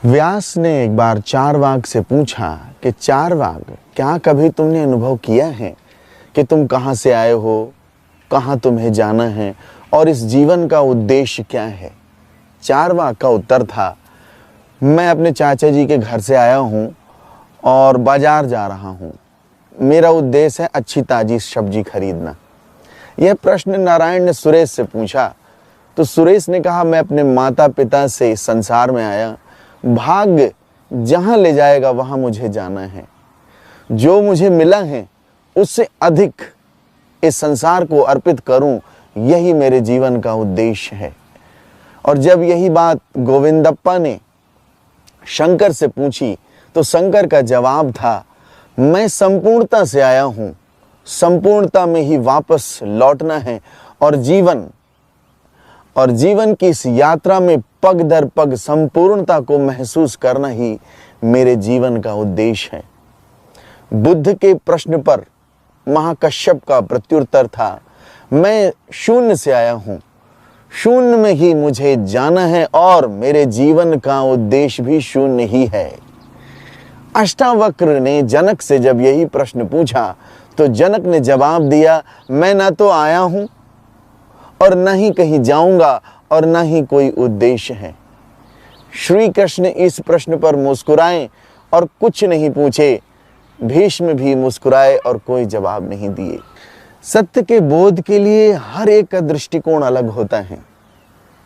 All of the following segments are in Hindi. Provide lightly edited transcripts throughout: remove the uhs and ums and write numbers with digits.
व्यास ने एक बार चारवाक से पूछा कि चारवाक, क्या कभी तुमने अनुभव किया है कि तुम कहाँ से आए हो, कहाँ तुम्हें जाना है और इस जीवन का उद्देश्य क्या है। चारवाक का उत्तर था, मैं अपने चाचा जी के घर से आया हूँ और बाजार जा रहा हूँ। मेरा उद्देश्य है अच्छी ताजी सब्जी खरीदना। यह प्रश्न नारायण ने सुरेश से पूछा तो सुरेश ने कहा, मैं अपने माता पिता से इस संसार में आया, भाग्य जहाँ ले जाएगा वहाँ मुझे जाना है। जो मुझे मिला है उससे अधिक इस संसार को अर्पित करूं, यही मेरे जीवन का उद्देश्य है। और जब यही बात गोविंदप्पा ने शंकर से पूछी तो शंकर का जवाब था, मैं संपूर्णता से आया हूं, संपूर्णता में ही वापस लौटना है और जीवन की इस यात्रा में पग दर पग संपूर्णता को महसूस करना ही मेरे जीवन का उद्देश्य है। बुद्ध के प्रश्न पर महाकश्यप का प्रत्युत्तर था, मैं शून्य से आया हूं, शून्य में ही मुझे जाना है और मेरे जीवन का उद्देश्य भी शून्य ही है। अष्टावक्र ने जनक से जब यही प्रश्न पूछा तो जनक ने जवाब दिया, मैं ना तो आया हूं और न ही कहीं जाऊंगा और न ही कोई उद्देश्य है। श्री कृष्ण इस प्रश्न पर मुस्कुराए और कुछ नहीं पूछे। भीष्म भी मुस्कुराए और कोई जवाब नहीं दिए। सत्य के बोध के लिए हर एक का दृष्टिकोण अलग होता है।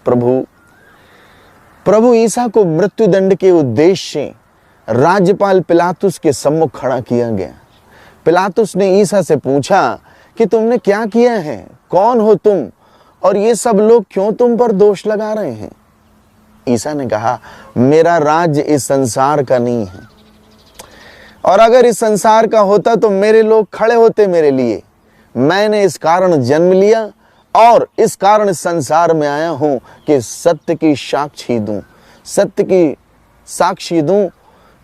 प्रभु ईसा को मृत्युदंड के उद्देश्य से राज्यपाल पिलातुस के सम्मुख खड़ा किया गया। पिलातुस ने ईसा से पूछा कि तुमने क्या किया है, कौन हो तुम और ये सब लोग क्यों तुम पर दोष लगा रहे हैं। ईसा ने कहा, मेरा राज्य इस संसार का नहीं है और अगर इस संसार का होता तो मेरे लोग खड़े होते मेरे लिए। मैंने इस कारण जन्म लिया और इस कारण इस संसार में आया हूं कि सत्य की साक्षी दूं, सत्य की साक्षी दूं।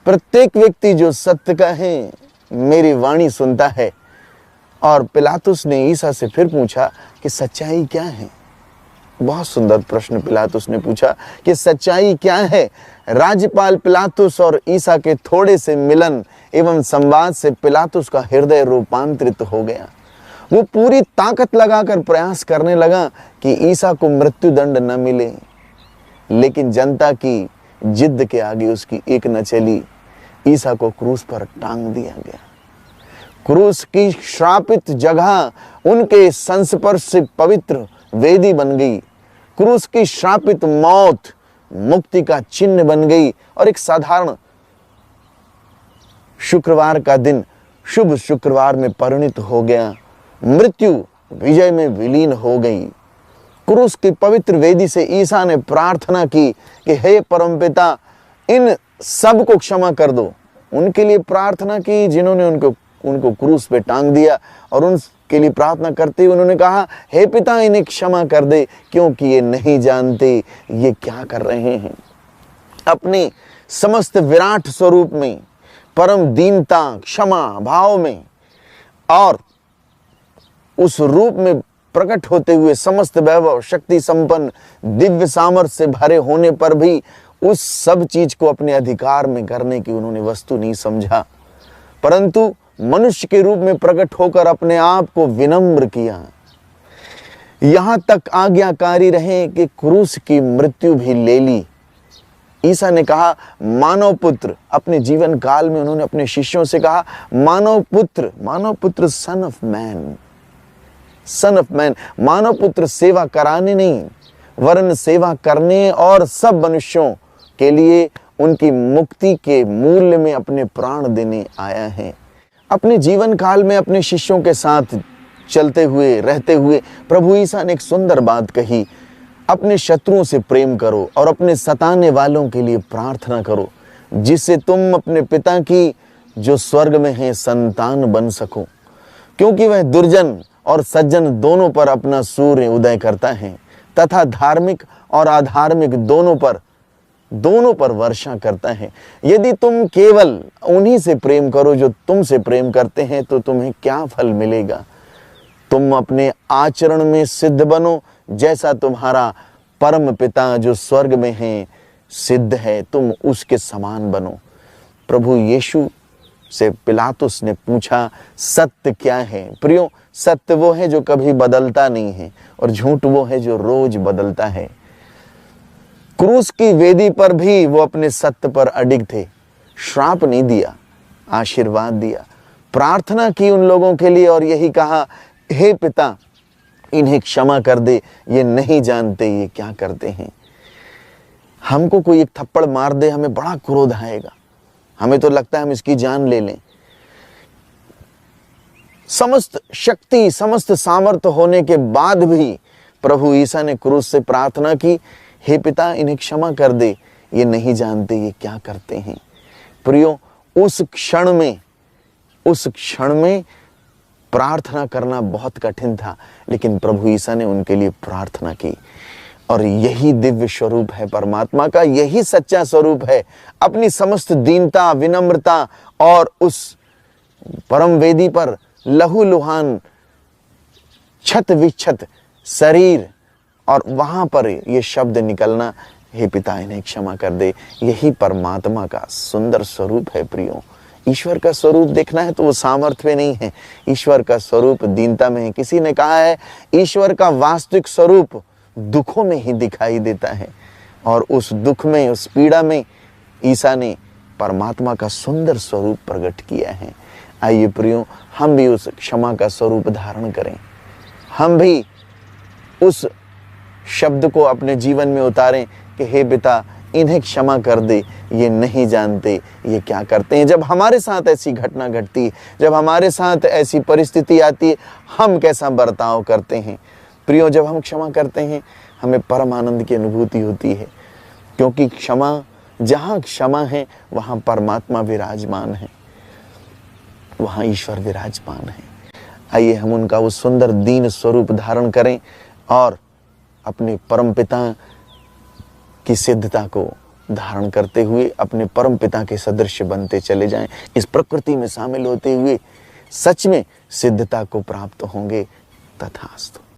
प्रत्येक व्यक्ति जो सत्य का है मेरी वाणी सुनता है। और पिलातुस ने ईसा से फिर पूछा कि सच्चाई क्या है। बहुत सुंदर प्रश्न पिलातुस ने पूछा कि सच्चाई क्या है। राज्यपाल पिलातुस और ईसा के थोड़े से मिलन एवं संवाद से पिलातुस का हृदय रूपांतरित हो गया। वो पूरी ताकत लगाकर प्रयास करने लगा कि ईसा को मृत्युदंड न मिले, लेकिन जनता की जिद के आगे उसकी एक न चली। ईसा को क्रूस पर टांग दिया गया। क्रूस की श्रापित जगह उनके संस्पर्श से पवित्र वेदी बन गई। क्रूस की श्रापित मौत मुक्ति का चिन्ह बन गई और एक साधारण शुक्रवार का दिन शुभ शुक्रवार में परिणित हो गया। मृत्यु विजय में विलीन हो गई। क्रूस की पवित्र वेदी से ईसा ने प्रार्थना की कि हे परमपिता, इन सब को क्षमा कर दो। उनके लिए प्रार्थना की जिन्होंने उनको क्रूस पे टांग दिया और उनके लिए प्रार्थना करते हुए उन्होंने कहा, हे पिता, इन्हें क्षमा कर दे क्योंकि ये नहीं जानते ये क्या कर रहे हैं। अपने समस्त विराट स्वरूप में, परम दीनता, क्षमा भाव में और उस रूप में प्रकट होते हुए समस्त वैभव, शक्ति संपन्न, दिव्य सामर्थ्य से भरे होने पर भी उस सब चीज को अपने अधिकार में करने की उन्होंने वस्तु नहीं समझा, परंतु मनुष्य के रूप में प्रकट होकर अपने आप को विनम्र किया। यहां तक आज्ञाकारी रहे कि क्रूस की मृत्यु भी ले ली। ईसा ने कहा, मानव पुत्र, अपने जीवन काल में उन्होंने अपने शिष्यों से कहा, मानव पुत्र, सन ऑफ मैन, मानव पुत्र सेवा कराने नहीं वरन सेवा करने और सब मनुष्यों के लिए उनकी मुक्ति के मूल्य में अपने प्राण देने आया है। अपने जीवन काल में अपने शिष्यों के साथ चलते हुए रहते हुए प्रभु ईसा ने एक सुंदर बात कही, अपने शत्रुओं से प्रेम करो और अपने सताने वालों के लिए प्रार्थना करो, जिससे तुम अपने पिता की जो स्वर्ग में है संतान बन सको, क्योंकि वह दुर्जन और सज्जन दोनों पर अपना सूर्य उदय करता है तथा धार्मिक और अधार्मिक दोनों पर वर्षा करता है। यदि तुम केवल उन्हीं से प्रेम करो जो तुमसे प्रेम करते हैं तो तुम्हें क्या फल मिलेगा। तुम अपने आचरण में सिद्ध बनो जैसा तुम्हारा परम पिता जो स्वर्ग में है सिद्ध है, तुम उसके समान बनो। प्रभु यीशु से पिलातुस ने पूछा सत्य क्या है। प्रियो, सत्य वो है जो कभी बदलता नहीं है और झूठ वो है जो रोज बदलता है। क्रूस की वेदी पर भी वो अपने सत्य पर अडिग थे। श्राप नहीं दिया, आशीर्वाद दिया, प्रार्थना की उन लोगों के लिए और यही कहा, हे पिता इन्हें क्षमा कर दे, ये नहीं जानते ये क्या करते हैं। हमको कोई एक थप्पड़ मार दे, हमें बड़ा क्रोध आएगा, हमें तो लगता है हम इसकी जान ले लें। समस्त शक्ति, समस्त सामर्थ्य होने के बाद भी प्रभु ईसा ने क्रूस से प्रार्थना की, हे पिता इन्हें क्षमा कर दे, ये नहीं जानते ये क्या करते हैं। प्रियो, उस क्षण में प्रार्थना करना बहुत कठिन था, लेकिन प्रभु ईसा ने उनके लिए प्रार्थना की। और यही दिव्य स्वरूप है परमात्मा का, यही सच्चा स्वरूप है। अपनी समस्त दीनता, विनम्रता और उस परम वेदी पर लहूलुहान, छत विक्षत शरीर और वहां पर ये शब्द निकलना, हे पिता इन्हें क्षमा कर दे, यही परमात्मा का सुंदर स्वरूप है। प्रियो, ईश्वर का स्वरूप देखना है तो वो सामर्थ्य में नहीं है, ईश्वर का स्वरूप दीनता में है। किसी ने कहा है ईश्वर का वास्तविक स्वरूप दुखों में ही दिखाई देता है, और उस दुख में, उस पीड़ा में ईसा ने परमात्मा का सुंदर स्वरूप प्रकट किया है। आइए प्रियो, हम भी उस क्षमा का स्वरूप धारण करें, हम भी उस शब्द को अपने जीवन में उतारें कि हे पिता इन्हें क्षमा कर दे, ये नहीं जानते ये क्या करते हैं। जब हमारे साथ ऐसी घटना घटती है, जब हमारे साथ ऐसी परिस्थिति आती है, हम कैसा बर्ताव करते हैं। प्रियो, जब हम क्षमा करते हैं हमें परम आनंद की अनुभूति होती है, क्योंकि जहाँ क्षमा है वहाँ परमात्मा विराजमान है, वहाँ ईश्वर विराजमान है। आइए हम उनका वो सुंदर दीन स्वरूप धारण करें और अपने परम पिता की सिद्धता को धारण करते हुए अपने परम पिता के सदृश बनते चले जाएं। इस प्रकृति में शामिल होते हुए सच में सिद्धता को प्राप्त होंगे। तथास्तु।